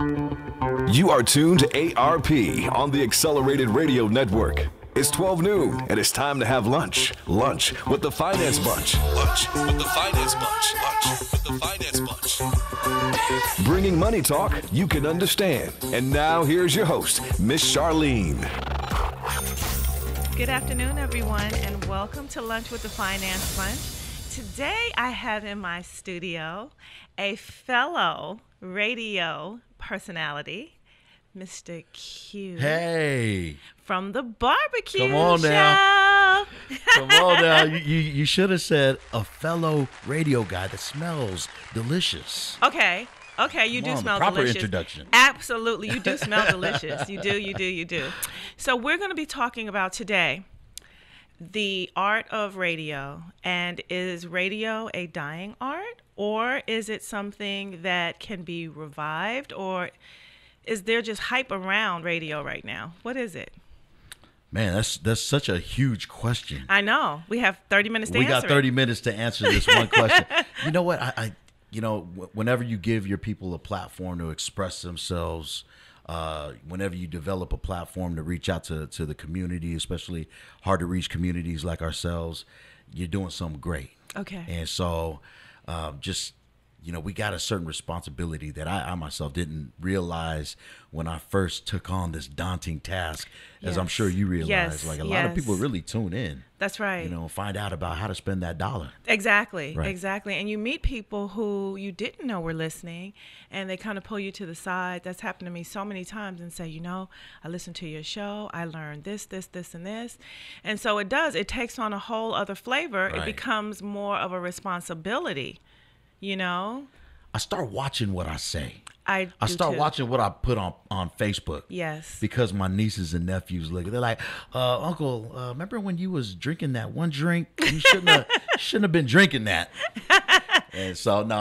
You are tuned to ARP on the Accelerated Radio Network. It's 12 noon, and it's time to have lunch. Lunch with the Finance Bunch. Lunch with the Finance Bunch. Lunch with the Finance Bunch. Bringing money talk you can understand. And now here's your host, Miss Charline. Good afternoon, everyone, and welcome to Lunch with the Finance Bunch. Today, I have in my studio a fellow radio personality, Mr. Q. Hey. From the BBQ Come on Show. now. Come on now. You should have said a fellow radio guy that smells delicious. Okay, you do smell proper delicious. Introduction. Absolutely, you do smell delicious. You do. So we're going to be talking about today the art of radio. And is radio a dying art, or is it something that can be revived, or is there just hype around radio right now? What is it? Man, that's such a huge question. I know. We have 30 minutes to answer it. We got 30 minutes to answer this one question. You know what? Whenever you give your people a platform to express themselves, whenever you develop a platform to reach out to the community, especially hard to reach communities like ourselves, you're doing something great. Okay. And so we got a certain responsibility that I myself didn't realize when I first took on this daunting task, as I'm sure you realize. Like a lot of people really tune in. That's right. Find out about how to spend that dollar. Exactly. Right. Exactly. And you meet people who you didn't know were listening, and they kind of pull you to the side. That's happened to me so many times, and say, I listened to your show. I learned this, and this. And so it does. It takes on a whole other flavor. Right. It becomes more of a responsibility. I start watching what I say. I start watching what I put on Facebook. Yes. Because my nieces and nephews look. They're like, Uncle, remember when you was drinking that one drink? You shouldn't have been drinking that. And so no,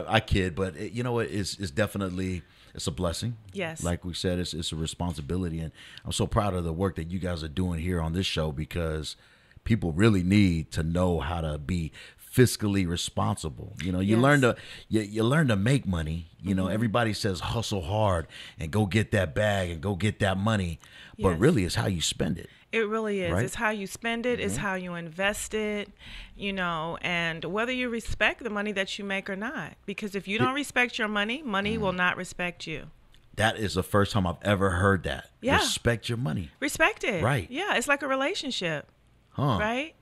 I kid, but it's definitely it's a blessing. Yes. Like we said, it's a responsibility, and I'm so proud of the work that you guys are doing here on this show, because people really need to know how to be fiscally responsible. You learn to make money. Everybody says hustle hard and go get that bag and go get that money, but really it's how you spend it. It really is. Right? It's how you spend it. It's how you invest it, and whether you respect the money that you make or not. Because if you don't respect your money, money will not respect you. That is the first time I've ever heard that. Yeah. Respect your money. Respect it. Right. Yeah, it's like a relationship. Huh. Right?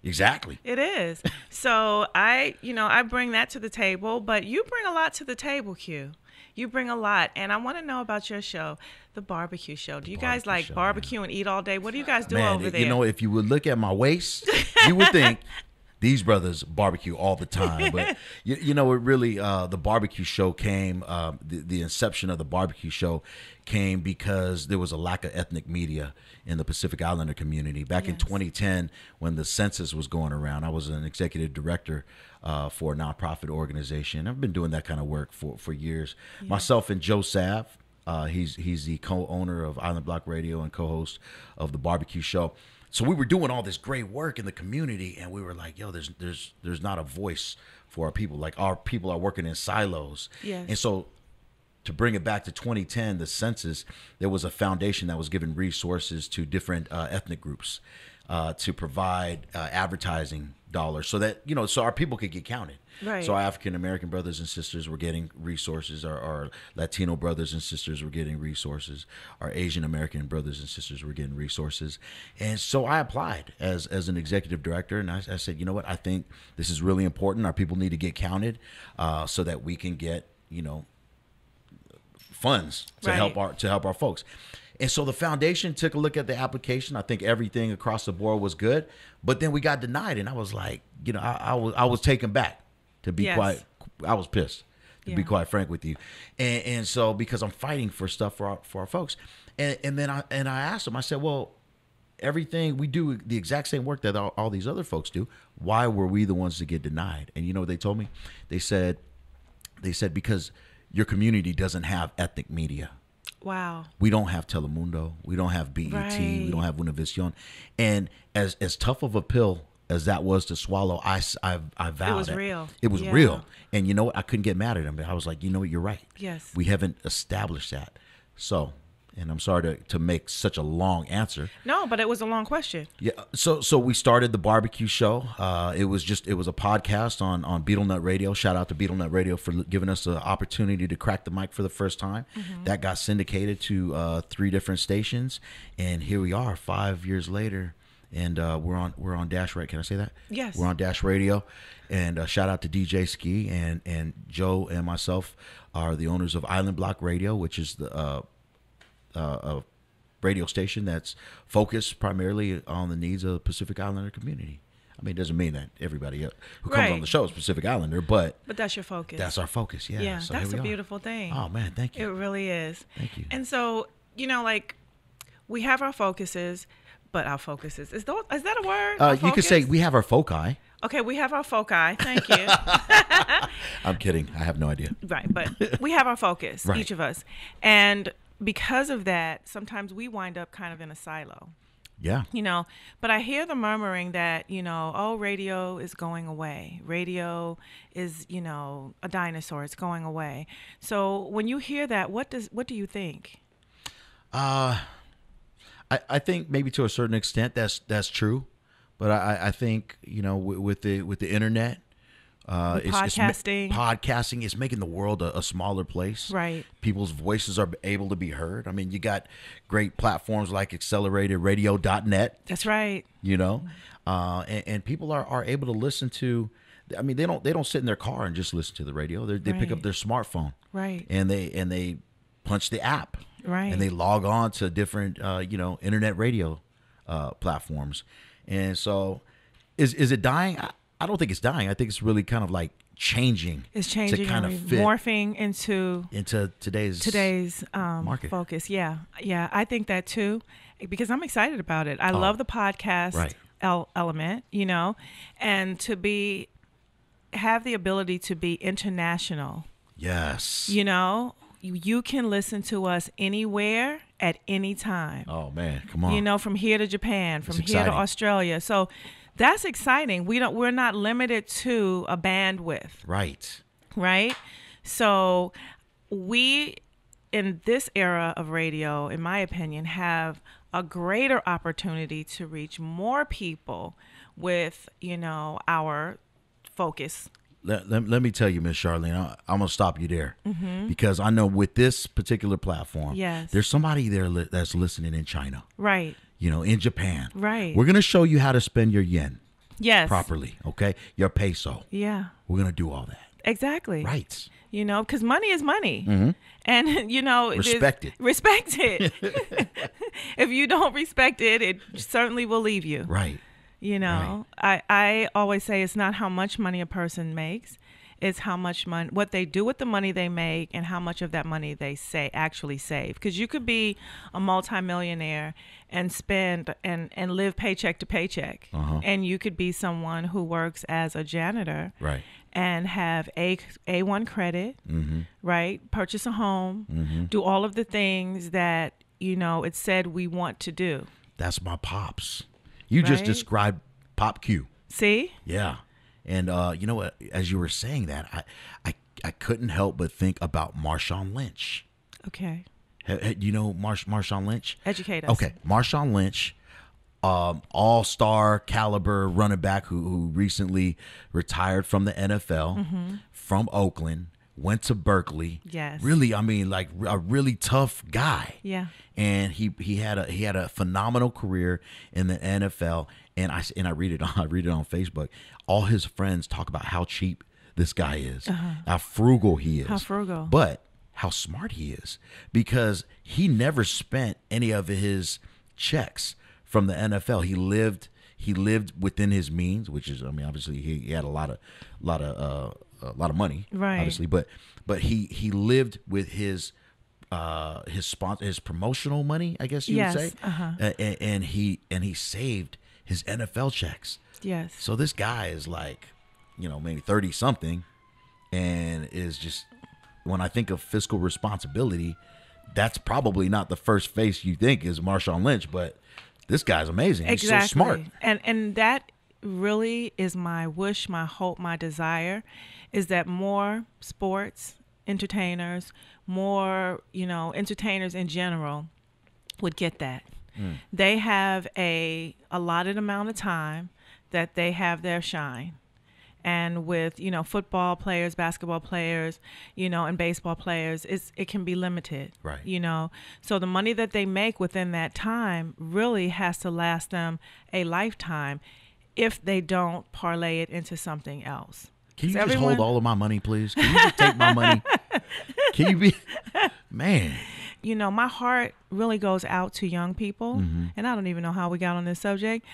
Exactly. It is. So I bring that to the table, but you bring a lot to the table, Q. You bring a lot, and I want to know about your show, the BBQ Show. Do you guys like barbecue and eat all day? What do you guys do over there? If you would look at my waist, you would think these brothers barbecue all the time. But it really the BBQ Show came. The inception of the BBQ Show came because there was a lack of ethnic media in the Pacific Islander community. Back in 2010, when the census was going around, I was an executive director for a nonprofit organization. I've been doing that kind of work for years. Yeah. Myself and Joe Sav, he's the co-owner of Island Block Radio and co-host of the BBQ Show. So we were doing all this great work in the community, and we were like, there's not a voice for our people. Like, our people are working in silos. Yes. And so to bring it back to 2010, the census, there was a foundation that was giving resources to different ethnic groups to provide advertising dollars so that, so our people could get counted. Right. So our African-American brothers and sisters were getting resources. Our Latino brothers and sisters were getting resources. Our Asian-American brothers and sisters were getting resources. And so I applied as an executive director, and I said, I think this is really important. Our people need to get counted so that we can get, funds to help our folks. And so the foundation took a look at the application. I think everything across the board was good, but then we got denied, and I was like, I was taken back. To be quite, I was pissed. To be quite frank with you, and so because I'm fighting for stuff for our folks, and then I asked them. I said, well, everything we do the exact same work that all these other folks do. Why were we the ones to get denied? And you know what they told me? They said because your community doesn't have ethnic media. Wow. We don't have Telemundo. We don't have BET. Right. We don't have Univision. And as tough of a pill as that was to swallow, I vowed It was real. It was Yeah. real. And you know what? I couldn't get mad at him. I was like, you know what? You're right. Yes. We haven't established that. So, and I'm sorry to make such a long answer. No, but it was a long question. Yeah. So we started the BBQ Show. It was a podcast on BeetleNut Radio. Shout out to BeetleNut Radio for giving us the opportunity to crack the mic for the first time. That got syndicated to 3 different stations, and here we are 5 years later, and we're on Dash Radio. Can I say that? Yes. We're on Dash Radio, and shout out to DJ Ski and Joe and myself are the owners of Island Block Radio, which is the a radio station that's focused primarily on the needs of the Pacific Islander community. I mean, it doesn't mean that everybody who comes on the show is Pacific Islander, but that's your focus. That's our focus. Yeah. Yeah, so that's a beautiful thing. Oh man, thank you. It really is. Thank you. And so, like, we have our focuses, but our focuses is that a word? You could say we have our foci. Okay, we have our foci. Thank you. I'm kidding. I have no idea. Right, but we have our focus, Right. each of us, and because of that, sometimes we wind up kind of in a silo. Yeah. But I hear the murmuring that, oh, radio is going away. Radio is, a dinosaur. It's going away. So when you hear that, what do you think? I think maybe to a certain extent that's true, but I think with the internet, podcasting is making the world a smaller place. Right. People's voices are able to be heard. I mean, you got great platforms like acceleratedRadio.net. That's right. And people are able to listen to. I mean, they don't sit in their car and just listen to the radio. They pick up their smartphone. Right. And they punch the app. Right. And they log on to different internet radio platforms. And so, is it dying? I don't think it's dying. I think it's really kind of like changing. It's changing, to kind of fit morphing into today's market focus. Yeah, I think that too, because I'm excited about it. I love the podcast element, and to have the ability to be international. Yes. You can listen to us anywhere at any time. Oh man, come on. From here to Japan, from It's here to exciting. Australia. So that's exciting. We're not limited to a bandwidth. Right? So we, in this era of radio, in my opinion, have a greater opportunity to reach more people with, our focus. Let me tell you, Miss Charline, I'm gonna stop you there because I know with this particular platform, Yes. there's somebody there that's listening in China, Right. In Japan. Right. We're gonna show you how to spend your yen Yes. properly, okay? Your peso. Yeah. We're gonna do all that. Exactly. Right. Because money is money. And, Respect it. Respect it. If you don't respect it, it certainly will leave you. Right. I always say it's not how much money a person makes. It's how much money, what they do with the money they make, and how much of that money they actually save. Because you could be a multimillionaire and spend and live paycheck to paycheck, and you could be someone who works as a janitor, Right. and have A1 credit, right? Purchase a home, do all of the things that it said we want to do. That's my pops. You just Right? described Pop Q. See? Yeah. And you know what? As you were saying that, I couldn't help but think about Marshawn Lynch. Okay. Do you know Marshawn Lynch? Educate us. Okay, Marshawn Lynch, all-star caliber running back who recently retired from the NFL, from Oakland, went to Berkeley. Yes. Really, I mean, like a really tough guy. Yeah. And he had a phenomenal career in the NFL. And I read it on Facebook. All his friends talk about how cheap this guy is, how frugal he is, How frugal. but how smart he is, because he never spent any of his checks from the NFL. He lived within his means, which is, I mean, obviously he had a lot of money, Right. obviously, but he lived with his promotional money, I guess you would say, and he saved his NFL checks. Yes. So this guy is like, maybe 30 something, and is just, when I think of fiscal responsibility, that's probably not the first face you think is Marshawn Lynch, but this guy's amazing. Exactly. He's so smart. And that really is my wish, my hope, my desire is that more sports entertainers, more, entertainers in general would get that. They have a allotted amount of time that they have their shine. And with, football players, basketball players, and baseball players, it can be limited. Right. So the money that they make within that time really has to last them a lifetime if they don't parlay it into something else. Can you just hold all of my money, please? Can you just take my money? Can you be, man? My heart really goes out to young people, and I don't even know how we got on this subject,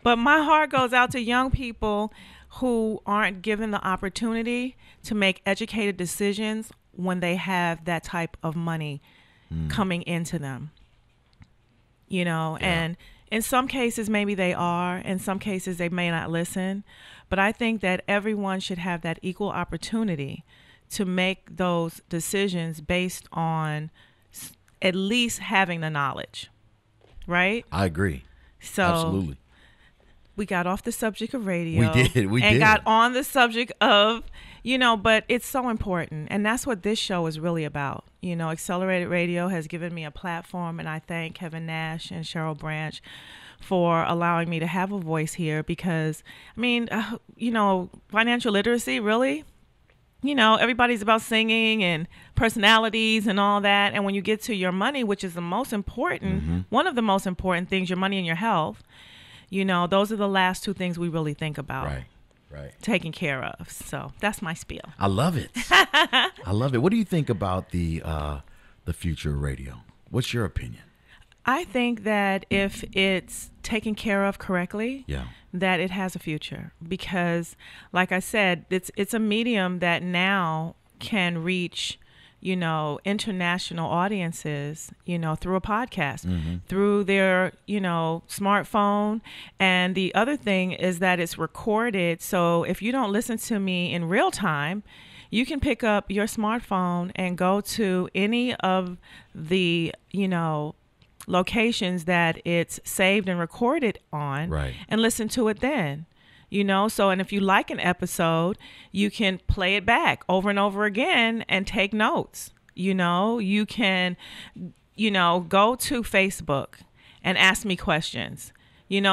but my heart goes out to young people who aren't given the opportunity to make educated decisions when they have that type of money coming into them. And in some cases, maybe they are. In some cases, they may not listen. But I think that everyone should have that equal opportunity to make those decisions based on at least having the knowledge, right? I agree. So absolutely. We got off the subject of radio. We did. And got on the subject of, but it's so important. And that's what this show is really about. Accelerated Radio has given me a platform, and I thank Kevin Nash and Cheryl Branch for allowing me to have a voice here because, financial literacy, really? Everybody's about singing and personalities and all that. And when you get to your money, which is the most important, one of the most important things, your money and your health, those are the last two things we really think about. Right. Taking care of. So that's my spiel. I love it. I love it. What do you think about the future of radio? What's your opinion? I think that if it's taken care of correctly, that it has a future because, like I said, it's a medium that now can reach, international audiences, through a podcast, through their, smartphone. And the other thing is that it's recorded. So if you don't listen to me in real time, you can pick up your smartphone and go to any of the, locations that it's saved and recorded on and listen to it then. And if you like an episode, you can play it back over and over again and take notes. You can, go to Facebook and ask me questions.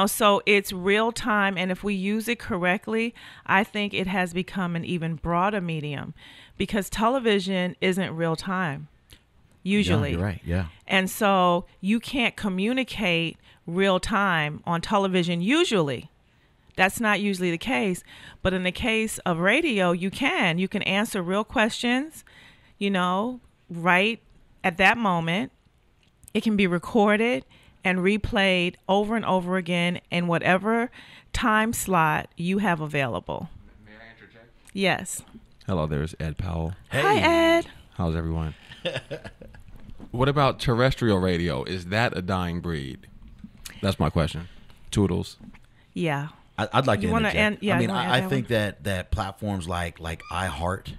So it's real time. And if we use it correctly, I think it has become an even broader medium because television isn't real time. Usually. Yeah, you're right. Yeah. And so you can't communicate real time on television usually. That's not usually the case. But in the case of radio, you can. You can answer real questions, right at that moment. It can be recorded and replayed over and over again in whatever time slot you have available. May I interject? Yes. Hello, there's Ed Powell. Hey. Hi, Ed. How's everyone? What about terrestrial radio? Is that a dying breed? That's my question. Toodles. Yeah. I'd like to interject. I think one? that platforms like iHeart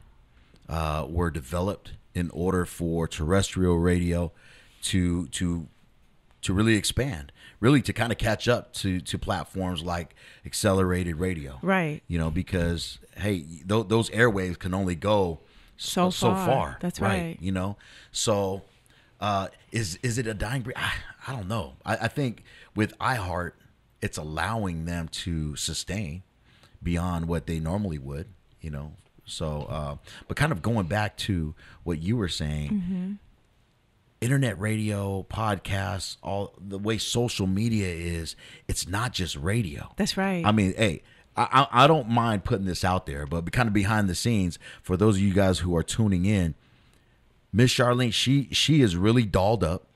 were developed in order for terrestrial radio to really expand, really to kind of catch up to platforms like accelerated radio. Right. Because, hey, those airwaves can only go so far. That's right. So is it a dying breed? I don't know. I think with iHeart, it's allowing them to sustain beyond what they normally would, So, but kind of going back to what you were saying, internet radio, podcasts, all the way social media is, it's not just radio. That's right. I mean, hey, I don't mind putting this out there, but kind of behind the scenes, for those of you guys who are tuning in, Miss Charline, she is really dolled up.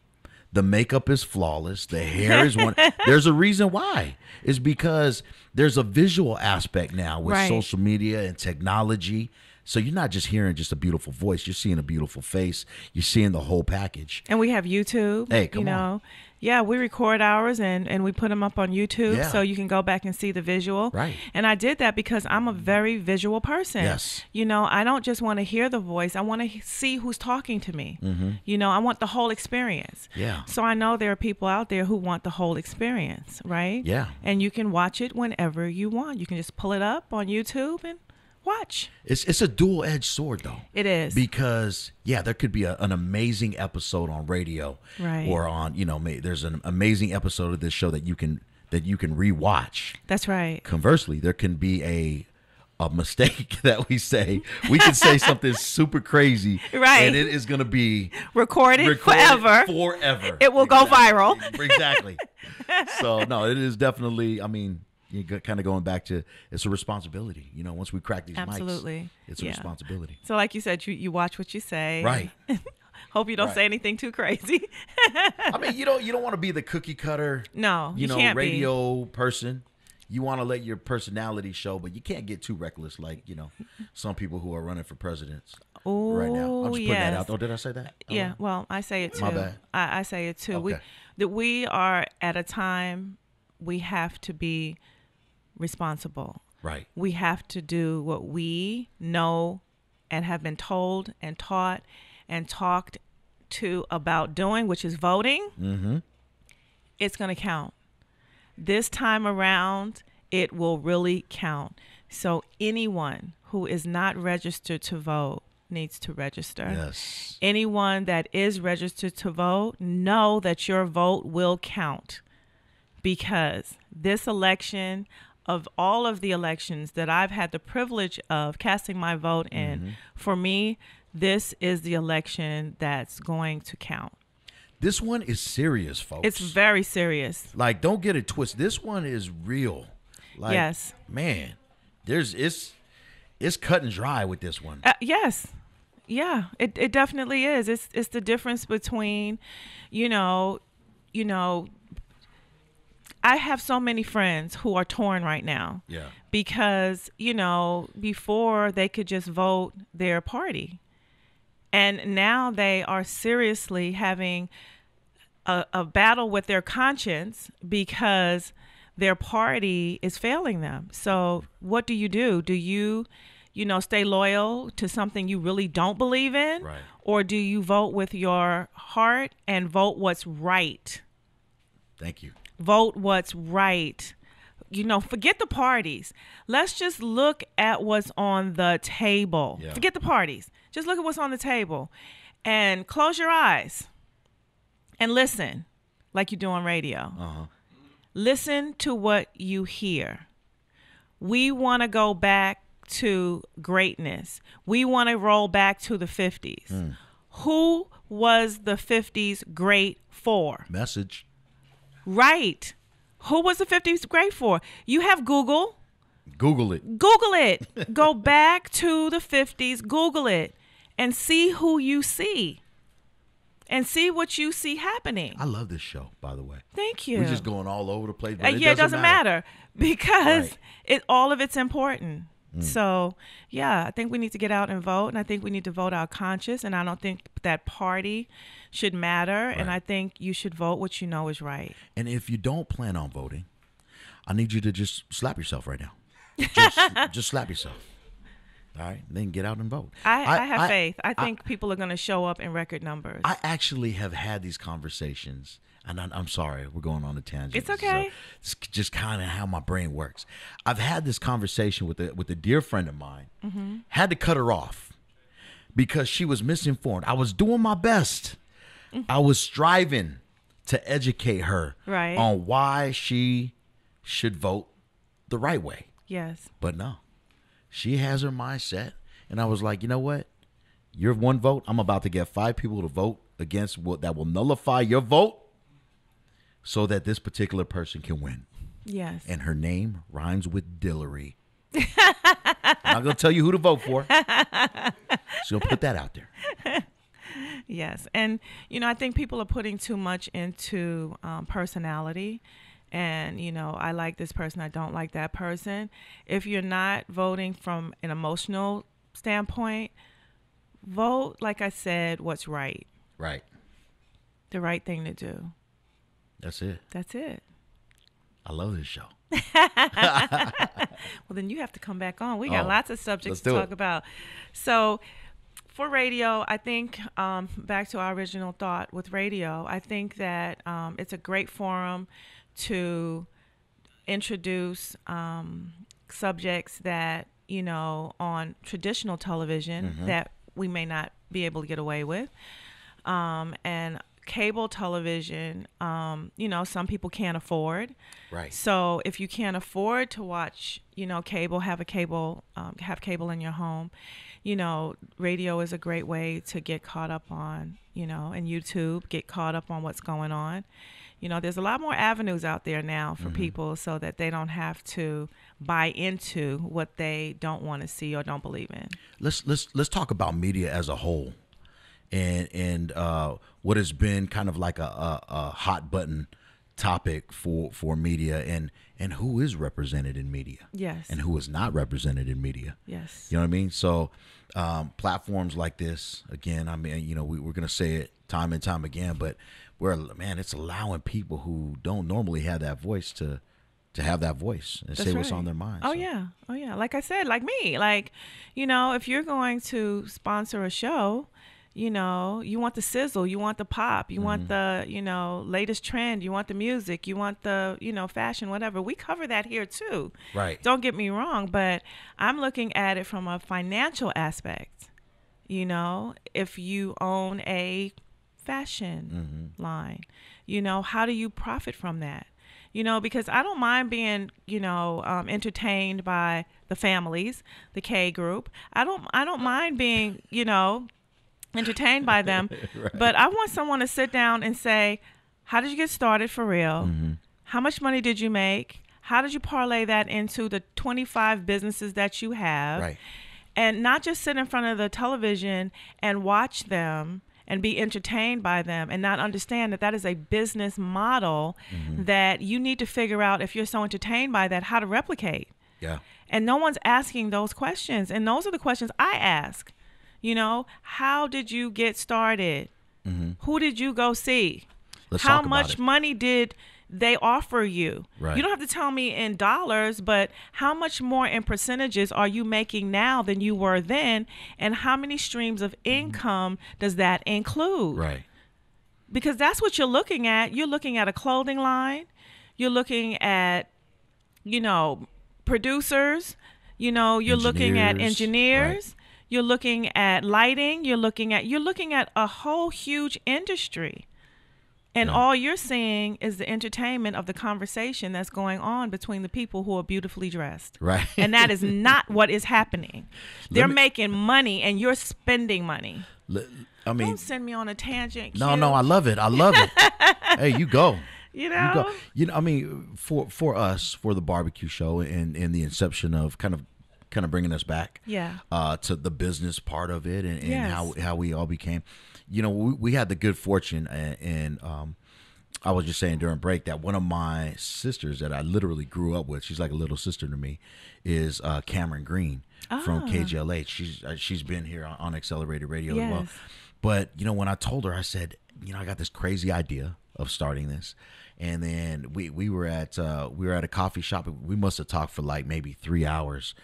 The makeup is flawless. The hair is one. There's a reason why. It's because there's a visual aspect now with social media and technology. So you're not just hearing just a beautiful voice. You're seeing a beautiful face. You're seeing the whole package. And we have YouTube. Hey, come on. Yeah, we record ours and we put them up on YouTube so you can go back and see the visual. Right. And I did that because I'm a very visual person. Yes. I don't just want to hear the voice. I want to see who's talking to me. I want the whole experience. Yeah. So I know there are people out there who want the whole experience, right? Yeah. And you can watch it whenever you want. You can just pull it up on YouTube and watch. It's a dual-edged sword, though. It is. Because, there could be an amazing episode on radio. Right. Or on, there's an amazing episode of this show that you can rewatch. That's right. Conversely, there can be a mistake that we say. We can say something super crazy. Right. And it is going to be recorded forever. Forever. It will go viral. Exactly. So, no, it is definitely, you kind of going back to it's a responsibility. Once we crack these Absolutely. mics, it's a responsibility. So like you said, you watch what you say. Right. Hope you don't say anything too crazy. You don't want to be the cookie cutter. No, you can't radio person. You want to let your personality show, but you can't get too reckless like, some people who are running for presidents right now. I'm just putting that out. Oh, did I say that? Yeah, well, I say it too. My bad. I say it too. Okay. We are at a time we have to be responsible. Right. We have to do what we know and have been told and taught and talked to about doing, which is voting. Mm-hmm. It's going to count. This time around, it will really count. So anyone who is not registered to vote needs to register. Yes. Anyone that is registered to vote, know that your vote will count, because this election, of all of the elections that I've had the privilege of casting my vote in, for me, this is the election that's going to count. This one is serious, folks. It's very serious. Like, don't get it twisted. This one is real. Like, yes. Man, it's cut and dry with this one. Yes. Yeah, it definitely is. It's the difference between, I have so many friends who are torn right now. Yeah. Because, before they could just vote their party. And now they are seriously having a battle with their conscience because their party is failing them. So what do? Do you, stay loyal to something you really don't believe in? Right. Or do you vote with your heart and vote what's right? Thank you. Vote what's right. Forget the parties. Let's just look at what's on the table. Yeah. Forget the parties. Just look at what's on the table and close your eyes and listen like you do on radio. Uh-huh. Listen to what you hear. We want to go back to greatness. We want to roll back to the 50s. Who was the 50s great for? Message. Right. Who was the 50s great for? You have Google. Google it. Google it. Go back to the 50s. Google it and see who you see and see what you see happening. I love this show, by the way. Thank you. We're just going all over the place. But it doesn't matter because Right. all of it's important. So, I think we need to get out and vote, and I think we need to vote our conscience, and I don't think that party should matter, and I think you should vote what you know is right. And if you don't plan on voting, I need you to just slap yourself right now. Just slap yourself. All right? Then get out and vote. I have faith. I think people are going to show up in record numbers. I actually have had these conversations, and I'm sorry, we're going on a tangent. It's okay. So it's just kind of how my brain works. I've had this conversation with a dear friend of mine. Had to cut her off because she was misinformed. I was doing my best. I was striving to educate her on why she should vote the right way. Yes. But no, she has her mindset. And I was like, you know what? Your one vote, I'm about to get 5 people to vote against that will nullify your vote so that this particular person can win. Yes. And her name rhymes with Dillery. I'm not going to tell you who to vote for. So you'll put that out there. Yes. And, I think people are putting too much into personality. And, I like this person, I don't like that person. If you're not voting from an emotional standpoint, vote, like I said, what's right. Right. The right thing to do. That's it. That's it. I love this show. Well, then you have to come back on. We got lots of subjects to let's do talk it. about. So for radio, I think, back to our original thought with radio, I think that it's a great forum to introduce subjects that, you know, on traditional television that we may not be able to get away with. And cable television, you know, some people can't afford. Right. So if you can't afford to watch, you know, cable, have cable in your home, you know, radio is a great way to get caught up on, you know, and YouTube, get caught up on what's going on. You know, there's a lot more avenues out there now for people so that they don't have to buy into what they don't want to see or don't believe in. Let's talk about media as a whole, and what has been kind of like a hot button topic for media, and who is represented in media, Yes. and who is not represented in media. Yes. You know what I mean? So platforms like this, again, I mean, you know, we're going to say it time and time again, but it's allowing people who don't normally have that voice to have that voice and say what's on their mind. Oh, So, yeah. Oh, yeah. Like I said, like me, like, you know, if you're going to sponsor a show, you know, you want the sizzle, you want the pop, you want the, you know, latest trend, you want the music, you want the, you know, fashion, whatever. We cover that here too. Right. Don't get me wrong, but I'm looking at it from a financial aspect. You know, if you own a fashion line, you know, how do you profit from that? You know, because I don't mind being, you know, entertained by the families, the K group. I don't mind being, you know, entertained by them, Right. but I want someone to sit down and say, how did you get started for real? How much money did you make? How did you parlay that into the 25 businesses that you have? Right. And not just sit in front of the television and watch them and be entertained by them and not understand that that is a business model that you need to figure out, if you're so entertained by that, how to replicate. Yeah. And no one's asking those questions. And those are the questions I ask. You know, how did you get started? Who did you go see? Let's How talk about much it. money did they offer you? Right. You don't have to tell me in dollars, but how much more in percentages are you making now than you were then? And how many streams of income does that include? Right. Because that's what you're looking at. You're looking at a clothing line. You're looking at, you know, producers. You know, you're looking at engineers. Right. You're looking at lighting. You're looking at a whole huge industry. And all you're seeing is the entertainment of the conversation that's going on between the people who are beautifully dressed. Right. And that is not what is happening. They're making money and you're spending money. I mean, Don't send me on a tangent. no, Q. I love it. Hey, you go. You You know? go. You know, I mean, for us, for the barbecue show and the inception of kind of bringing us back, to the business part of it and Yes. how we all became. You know, we had the good fortune, and I was just saying during break that one of my sisters that I literally grew up with, she's like a little sister to me, is Cameron Green from KGLH. She's been here on Accelerated Radio as well. Yes. But you know, when I told her, I said, you know, I got this crazy idea of starting this. And then we were at a coffee shop. We must have talked for like maybe 3 hours.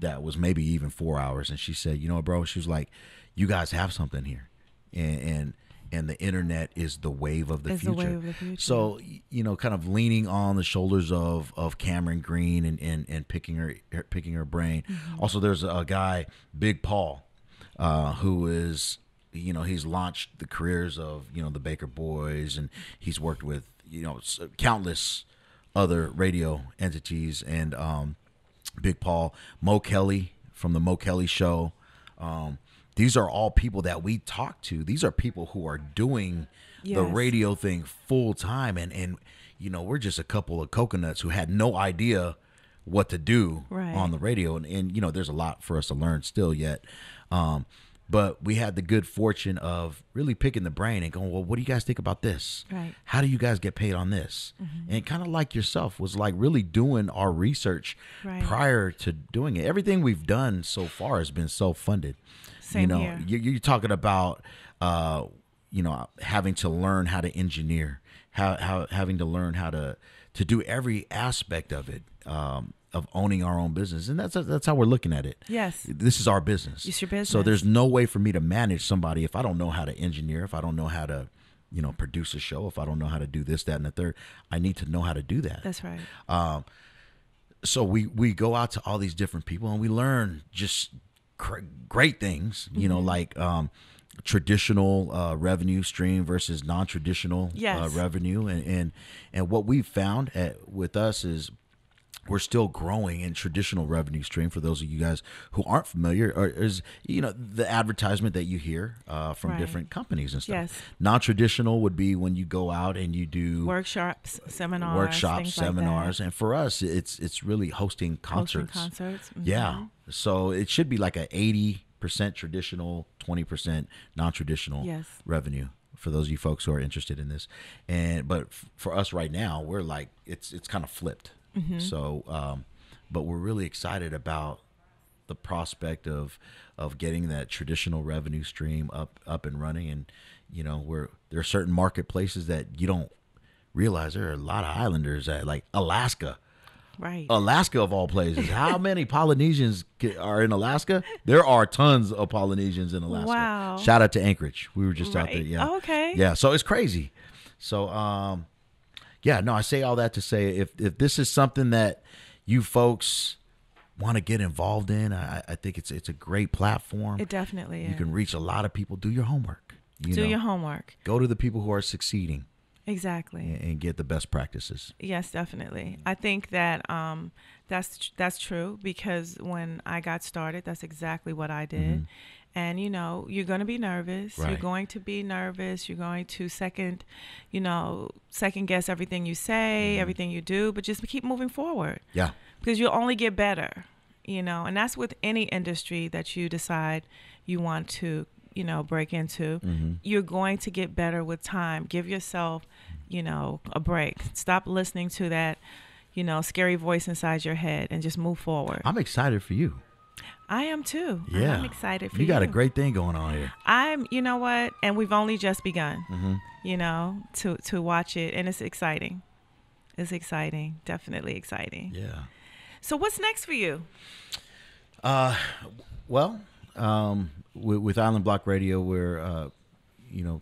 That was maybe even 4 hours. And she said, you know, bro, she was like, you guys have something here, and the internet is the wave of the future. So, you know, kind of leaning on the shoulders of Cameron Green and picking her brain. Also, there's a guy, Big Paul, who is, you know, he's launched the careers of, you know, the Baker Boys, and he's worked with, you know, countless other radio entities, and Big Paul, Mo Kelly from the Mo Kelly Show. These are all people that we talk to. These are people who are doing the radio thing full time, and you know, we're just a couple of coconuts who had no idea what to do on the radio, and you know, there's a lot for us to learn still yet. But we had the good fortune of really picking the brain and going, well, what do you guys think about this? Right. How do you guys get paid on this? And kind of like yourself, was like really doing our research prior to doing it. Everything we've done so far has been self-funded. Same here. You're talking about, having to learn how to engineer, having to learn how to do every aspect of it. Of owning our own business, and that's how we're looking at it. Yes, this is our business. It's your business. So there's no way for me to manage somebody if I don't know how to engineer, if I don't know how to, produce a show, if I don't know how to do this, that, and the third. I need to know how to do that. That's right. So we go out to all these different people and we learn just great things. Like traditional revenue stream versus non-traditional revenue, and what we've found with us is, we're still growing in traditional revenue stream. For those of you guys who aren't familiar, is the advertisement that you hear from different companies and stuff. Yes. Non-traditional would be when you go out and you do workshops, seminars, like and for us, it's really hosting concerts. Yeah, so it should be like a 80% traditional, 20% non-traditional revenue. For those of you folks who are interested in this, but for us right now, we're like it's kind of flipped. So, but we're really excited about the prospect of getting that traditional revenue stream up and running. And, there are certain marketplaces that you don't realize there are a lot of islanders at, like Alaska. Right. Alaska of all places. How many Polynesians are in Alaska? There are tons of Polynesians in Alaska. Wow. Shout out to Anchorage. We were just out there. Yeah. Oh, okay. Yeah. So it's crazy. So, yeah, no, I say all that to say if this is something that you folks want to get involved in, I think it's a great platform. It definitely is. You can reach a lot of people. Do your homework. Your homework. Go to the people who are succeeding. Exactly. And get the best practices. Yes, definitely. I think that that's true, because when I got started, that's exactly what I did. And, you're going to be nervous. Right. You're going to be nervous. You're going to second guess everything you say, everything you do, but just keep moving forward. Yeah. Because you'll only get better, and that's with any industry that you decide you want to, break into. You're going to get better with time. Give yourself, a break. Stop listening to that, scary voice inside your head and just move forward. I'm excited for you. I am too. Yeah. I'm excited for you. You got a great thing going on here. You know what? And we've only just begun, to watch it. And it's exciting. It's exciting. Definitely exciting. Yeah. So what's next for you? Well, with Island Block Radio, we're,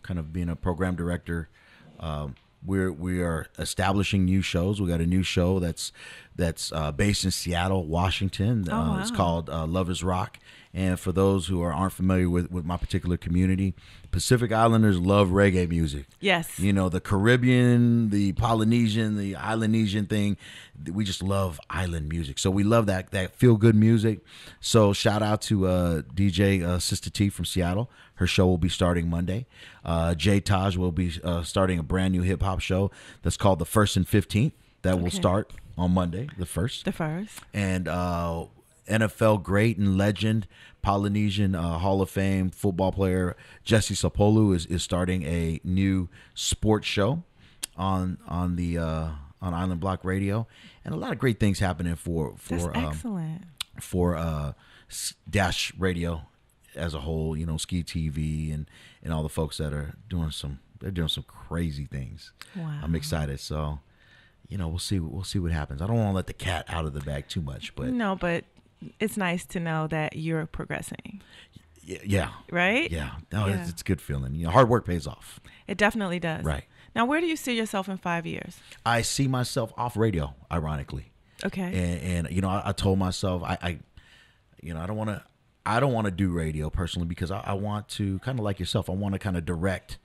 kind of being a program director. We are establishing new shows. We got a new show that's based in Seattle, Washington. Wow. It's called Love is Rock. And for those who aren't familiar with my particular community, Pacific Islanders love reggae music. Yes. The Caribbean, the Polynesian, the Islandesian thing. We just love island music. So we love that feel-good music. So shout out to DJ Sister T from Seattle. Her show will be starting Monday. Jay Taj will be starting a brand new hip-hop show that's called The 1st and 15th. That will start on Monday, the 1st. The 1st. And NFL great and legend, Polynesian Hall of Fame football player Jesse Sapolu is starting a new sports show on Island Block Radio, and a lot of great things happening for excellent. For Dash Radio as a whole, Ski TV and all the folks that are doing some crazy things. Wow. I'm excited. So, we'll see what happens. I don't want to let the cat out of the bag too much, but no, but it's nice to know that you're progressing. Yeah. Right? Yeah. No, yeah. It's a good feeling. Hard work pays off. It definitely does. Right. Now, where do you see yourself in 5 years? I see myself off radio, ironically. Okay. And I told myself I don't want to do radio personally, because I want to, kind of like yourself, I want to kind of direct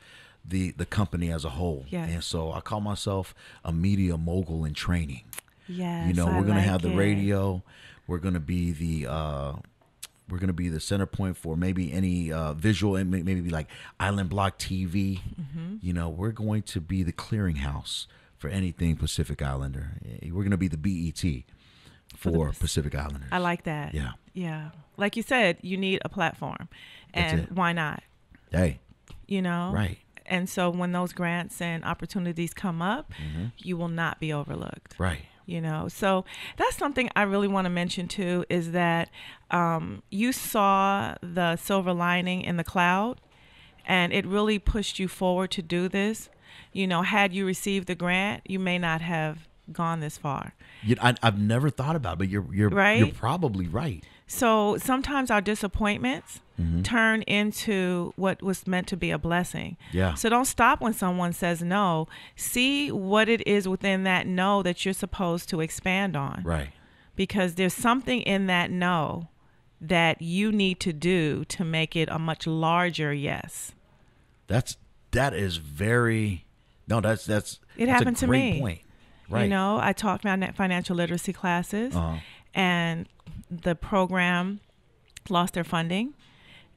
the company as a whole. Yes. And so I call myself a media mogul in training. Yes. We're going to have the it. radio. We're going to be the center point for maybe any visual, and maybe like Island Block TV. We're going to be the clearinghouse for anything Pacific Islander. We're going to be the BET for Pacific Islanders. I like that. Yeah. Yeah. Like you said, you need a platform. And why not? Hey. You know? Right. And so when those grants and opportunities come up, you will not be overlooked. Right. You know, so that's something I really want to mention too, is that you saw the silver lining in the cloud, and it really pushed you forward to do this. You know, had you received the grant, you may not have gone this far. I've never thought about it, but you're Right? You're probably right. So sometimes our disappointments turn into what was meant to be a blessing. Yeah. So don't stop when someone says no. See what it is within that no that you're supposed to expand on. Right. Because there's something in that no that you need to do to make it a much larger yes. That is very that's It happened a to great me. point. Right. You know, I taught my financial literacy classes, and the program lost their funding,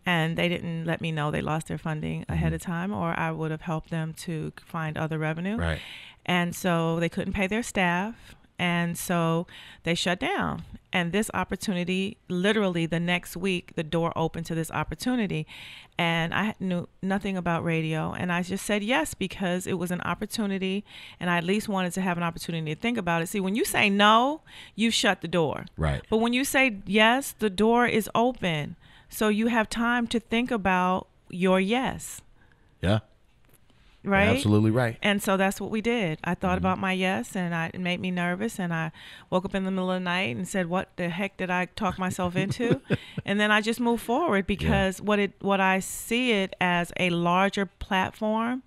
and they didn't let me know they lost their funding ahead of time, or I would have helped them to find other revenue. Right. And so they couldn't pay their staff, and so they shut down. And this opportunity, literally the next week, the door opened to this opportunity, and I knew nothing about radio, and I just said yes because it was an opportunity, and I at least wanted to have an opportunity to think about it. See, when you say no, you shut the door. Right. But when you say yes, the door is open, so you have time to think about your yes. Yeah. Right? You're absolutely right. And so that's what we did. I thought about my yes, and it made me nervous, and I woke up in the middle of the night and said, what the heck did I talk myself into? And then I just moved forward because what I see it as a larger platform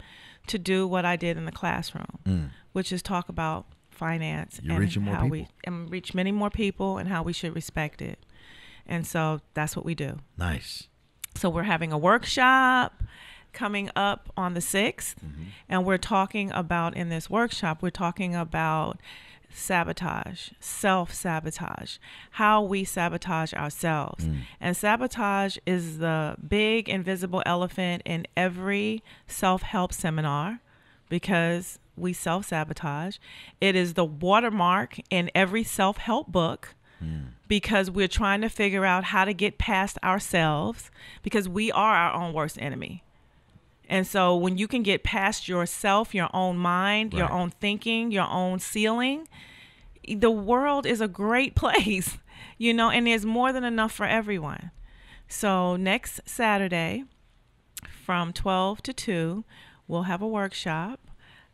to do what I did in the classroom, which is talk about finance. You're and reaching more how people. and reach many more people and how we should respect it. And so that's what we do. Nice. So we're having a workshop coming up on the 6th, and we're talking about, in this workshop, we're talking about sabotage, self-sabotage, how we sabotage ourselves. And sabotage is the big invisible elephant in every self-help seminar because we self-sabotage. It is the watermark in every self-help book because we're trying to figure out how to get past ourselves, because we are our own worst enemy. And so when you can get past yourself, your own mind, your own thinking, your own ceiling, the world is a great place, you know, and there's more than enough for everyone. So next Saturday from 12 to 2, we'll have a workshop.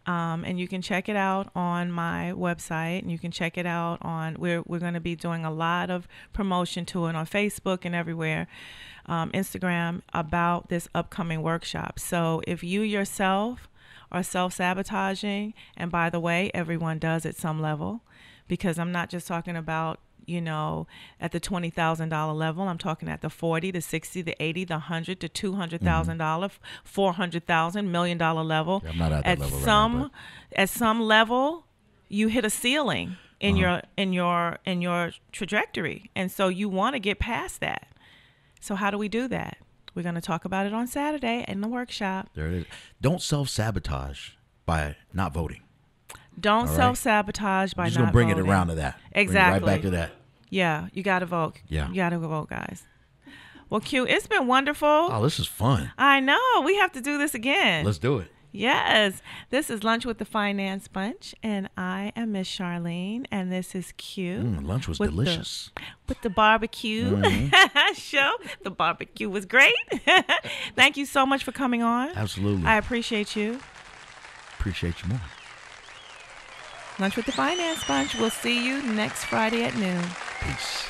And you can check it out on my website, and you can check it out on, we're going to be doing a lot of promotion to it on Facebook and everywhere, Instagram, about this upcoming workshop. So if you yourself are self-sabotaging, and by the way, everyone does at some level, because I'm not just talking about, you know, at the $20,000 level. I'm talking at the $40,000, the $60,000, the $80,000, the $100,000 to $200,000, $400,000, $1 million level. Yeah, I'm not at that level some, right now, at some level, you hit a ceiling in your trajectory, and so you want to get past that. So how do we do that? We're going to talk about it on Saturday in the workshop. There it is. Don't self-sabotage by not voting. Don't All right? self-sabotage by I'm just not gonna bring voting. it around to that. Exactly. Bring it right back to that. Yeah, you got to vote. Yeah. You got to vote, guys. Well, Q, it's been wonderful. Oh, this is fun. I know. We have to do this again. Let's do it. Yes. This is Lunch with the Finance Bunch, and I am Miss Charline, and this is Q. Lunch was with delicious. With the barbecue show. The barbecue was great. Thank you so much for coming on. Absolutely. I appreciate you. Appreciate you more. Lunch with the Finance Bunch. We'll see you next Friday at noon. Peace.